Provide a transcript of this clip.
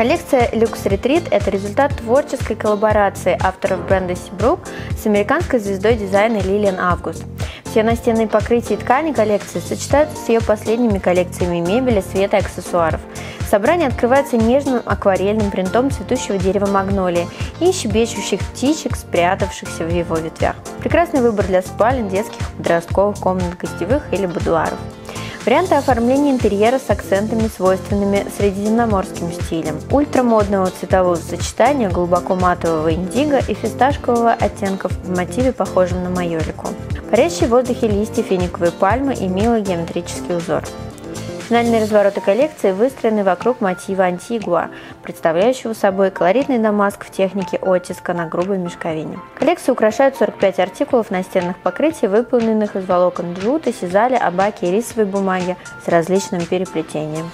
Коллекция Luxe Retreat – это результат творческой коллаборации авторов бренда Seabrook с американской звездой дизайна Лилиан Август. Все настенные покрытия и ткани коллекции сочетаются с ее последними коллекциями мебели, света и аксессуаров. Собрание открывается нежным акварельным принтом цветущего дерева магнолии и щебечущих птичек, спрятавшихся в его ветвях. Прекрасный выбор для спален, детских, подростковых комнат, гостевых или будуаров. Варианты оформления интерьера с акцентами, свойственными средиземноморским стилем. Ультрамодного цветового сочетания глубоко матового индиго и фисташкового оттенков в мотиве, похожем на майолику. Парящие в воздухе листья финиковой пальмы и милый геометрический узор. Финальные развороты коллекции выстроены вокруг мотива антигуа, представляющего собой колоритный дамаск в технике оттиска на грубой мешковине. Коллекцию украшают 45 артикулов настенных покрытий, выполненных из волокон джута, сизали, абаки и рисовой бумаги с различным переплетением.